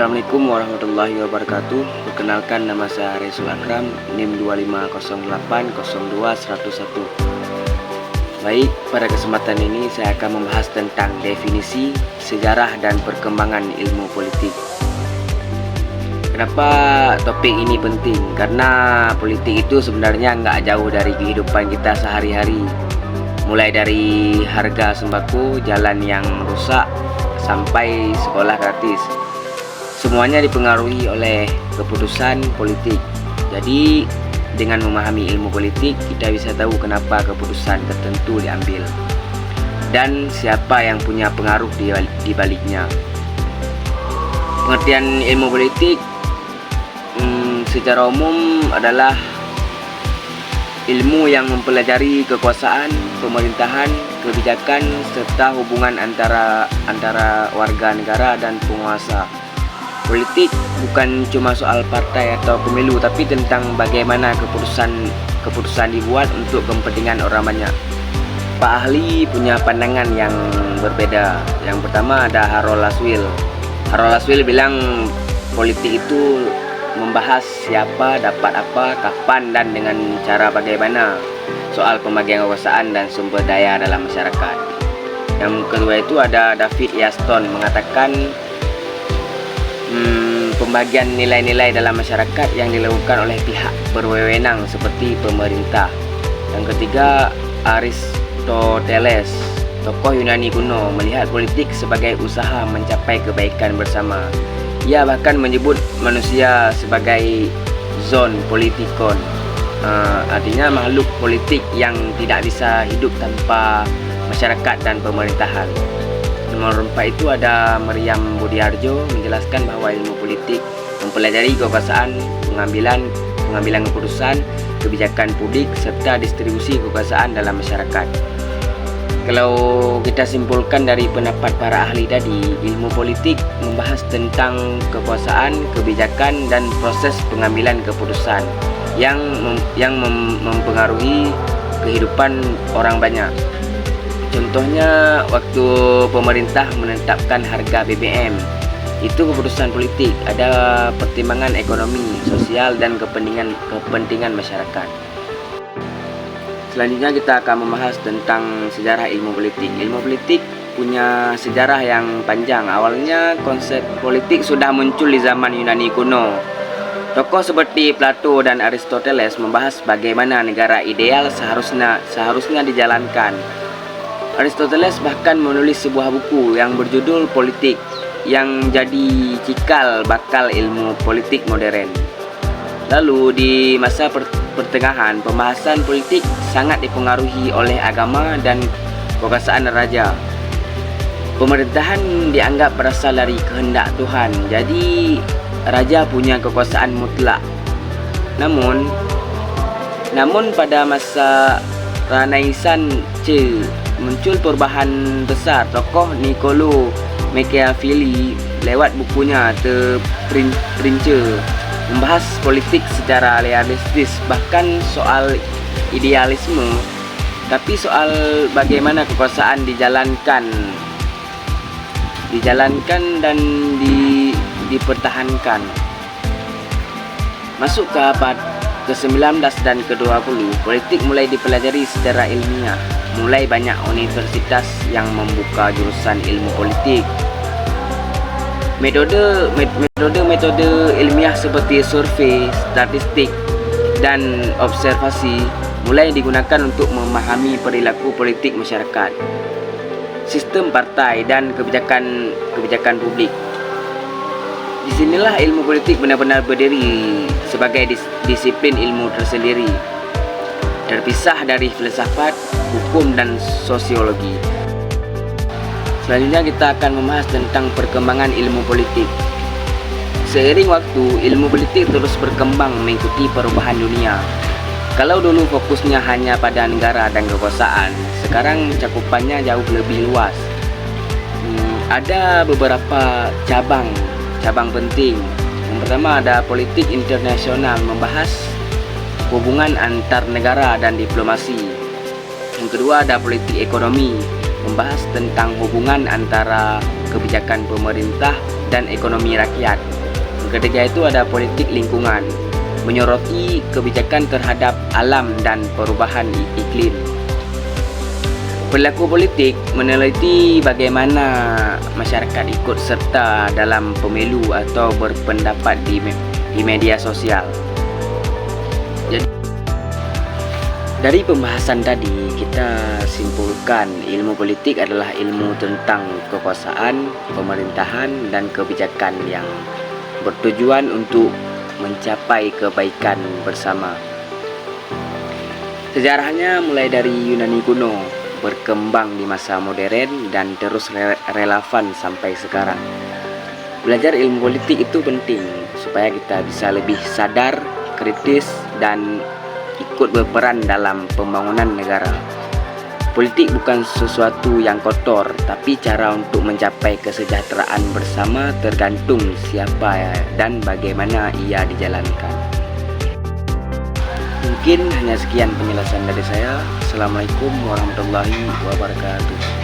Assalamualaikum warahmatullahi wabarakatuh. Perkenalkan, nama saya Resul Akram, NIM 2508020101. Baik, pada kesempatan ini saya akan membahas tentang definisi, sejarah, dan perkembangan ilmu politik. Kenapa topik ini penting? Karena politik itu sebenarnya nggak jauh dari kehidupan kita sehari-hari. Mulai dari harga sembako, jalan yang rusak, sampai sekolah gratis. Semuanya dipengaruhi oleh keputusan politik. Jadi dengan memahami ilmu politik, kita bisa tahu kenapa keputusan tertentu diambil dan siapa yang punya pengaruh di baliknya. Pengertian ilmu politik secara umum adalah ilmu yang mempelajari kekuasaan, pemerintahan, kebijakan, serta hubungan antara warga negara dan penguasa. Politik bukan cuma soal partai atau pemilu, tapi tentang bagaimana keputusan dibuat untuk kepentingan orang banyak. Pak ahli punya pandangan yang berbeda. Yang pertama ada Harold Laswell. Harold Laswell bilang politik itu membahas siapa dapat apa, kapan, dan dengan cara bagaimana, soal pembagian kekuasaan dan sumber daya dalam masyarakat. Yang kedua itu ada David Easton, mengatakan pembagian nilai-nilai dalam masyarakat yang dilakukan oleh pihak berwenang seperti pemerintah. Yang ketiga, Aristoteles, tokoh Yunani kuno, melihat politik sebagai usaha mencapai kebaikan bersama. Ia bahkan menyebut manusia sebagai zon politikon, artinya makhluk politik yang tidak bisa hidup tanpa masyarakat dan pemerintahan. Nomor 4 itu ada Meriam Budiarjo, menjelaskan bahwa ilmu politik mempelajari kekuasaan, pengambilan keputusan, kebijakan publik, serta distribusi kekuasaan dalam masyarakat. Kalau kita simpulkan dari pendapat para ahli tadi, ilmu politik membahas tentang kekuasaan, kebijakan, dan proses pengambilan keputusan yang mempengaruhi kehidupan orang banyak. Contohnya, waktu pemerintah menetapkan harga BBM, itu keputusan politik, ada pertimbangan ekonomi, sosial, dan kepentingan masyarakat. Selanjutnya kita akan membahas tentang sejarah ilmu politik. Ilmu politik punya sejarah yang panjang. Awalnya konsep politik sudah muncul di zaman Yunani kuno. Tokoh seperti Plato dan Aristoteles membahas bagaimana negara ideal seharusnya dijalankan. Aristoteles bahkan menulis sebuah buku yang berjudul Politik, yang jadi cikal bakal ilmu politik modern. Lalu di masa pertengahan, pembahasan politik sangat dipengaruhi oleh agama dan kekuasaan raja. Pemerintahan dianggap berasal dari kehendak Tuhan, jadi raja punya kekuasaan mutlak. Namun pada masa Renaissance muncul perubahan besar. Tokoh Niccolo Machiavelli lewat bukunya The Prince membahas politik secara realistis, bahkan soal idealisme, tapi soal bagaimana kekuasaan dijalankan dan dipertahankan. Masuk ke abad ke-19 dan ke-20, politik mulai dipelajari secara ilmiah. Mulai banyak universitas yang membuka jurusan ilmu politik. Metode ilmiah seperti survei, statistik, dan observasi mulai digunakan untuk memahami perilaku politik masyarakat, sistem partai, dan kebijakan publik. Disinilah ilmu politik benar-benar berdiri sebagai disiplin ilmu tersendiri, terpisah dari filsafat, hukum, dan sosiologi. Selanjutnya kita akan membahas tentang perkembangan ilmu politik. Seiring waktu, ilmu politik terus berkembang mengikuti perubahan dunia. Kalau dulu fokusnya hanya pada negara dan kekuasaan, sekarang cakupannya jauh lebih luas. Ada beberapa cabang penting. Yang pertama ada politik internasional, membahas hubungan antar negara dan diplomasi. Yang kedua ada politik ekonomi, membahas tentang hubungan antara kebijakan pemerintah dan ekonomi rakyat. ketiga itu ada politik lingkungan, menyoroti kebijakan terhadap alam dan perubahan iklim. Pelaku politik meneliti bagaimana masyarakat ikut serta dalam pemilu atau berpendapat di media sosial. Jadi, dari pembahasan tadi kita simpulkan ilmu politik adalah ilmu tentang kekuasaan, pemerintahan dan kebijakan yang bertujuan untuk mencapai kebaikan bersama. Sejarahnya mulai dari Yunani kuno, berkembang di masa modern dan terus relevan sampai sekarang. Belajar ilmu politik itu penting supaya kita bisa lebih sadar, kritis, dan ikut berperan dalam pembangunan negara. Politik bukan sesuatu yang kotor, tapi cara untuk mencapai kesejahteraan bersama tergantung siapa dan bagaimana ia dijalankan. Mungkin hanya sekian penjelasan dari saya. Assalamualaikum warahmatullahi wabarakatuh.